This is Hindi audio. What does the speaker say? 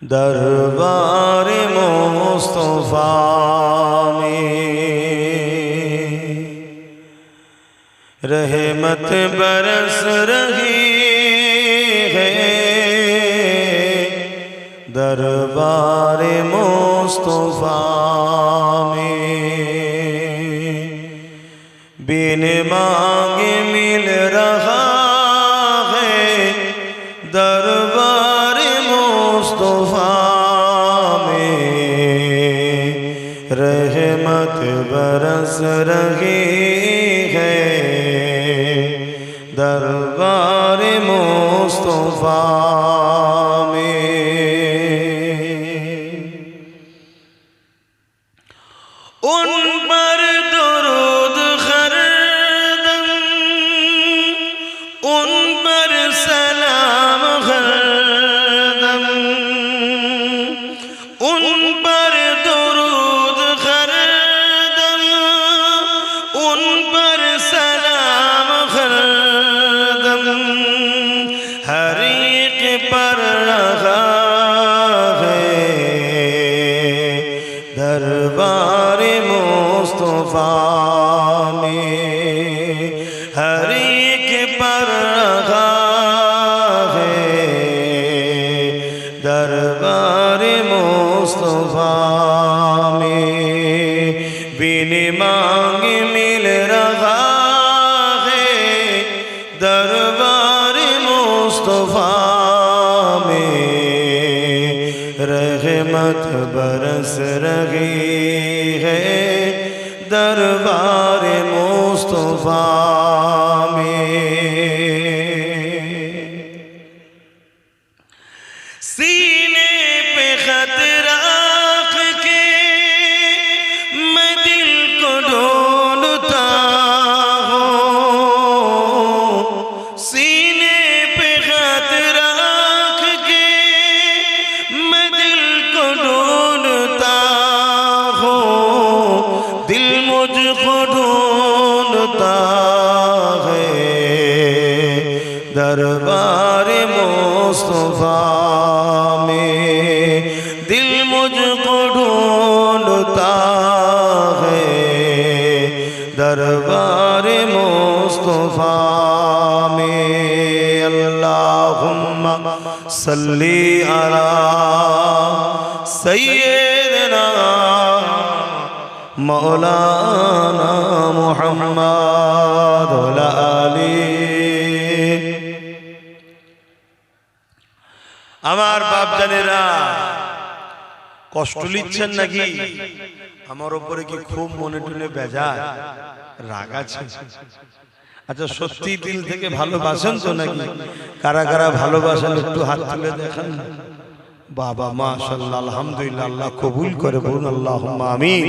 दरबार मुस्तफा में रहमत बरस रही है। दरबार मुस्तफा में बिन मांगे मिल रहा है। दरबार मुस्तफा में रहमत बरस रही है। दरबार मुस्तफा में उन पर दुरूद हरदम, उन पर सलाम हरदम, उन पर दुरूद हरदम, उन पर सलाम हरदम। हर एक पर रहा है। दरबार मुस्तफा में हर एक पर रहा है। दरबार मुस्तफा में बिन मांगे मिल रहा है। दरबार मुस्तफा में रहमत बरस रही है। दरबार मुस्तफा में सीने पे खत रख के मैं दिल को ढूंढता हूँ। सीने पे खत रख के मैं दिल को ढूंढता हूँ। दिल मुझको ढूंढता है। दरबार मुस्तफा में दिल मुझको ढूंढता है। दरबार मुस्तफा में अल्लाहुम्मा सल्ली अला सय्यिदना मौलाना मुहम्मद व आली। আমার বাপ জানেরা কষ্ট নিচ্ছেন নাকি? আমার উপরে কি খুব মনে টুনে বেজার রাগ আছে? আচ্ছা সত্যি দিল থেকে ভালোবাসেন তো নাকি? কারা কারা ভালোবাসেন একটু হাত তুলে দেখান। বাবা মাশাআল্লাহ আলহামদুলিল্লাহ, আল্লাহ কবুল করে বলুন আল্লাহুম্মা আমিন।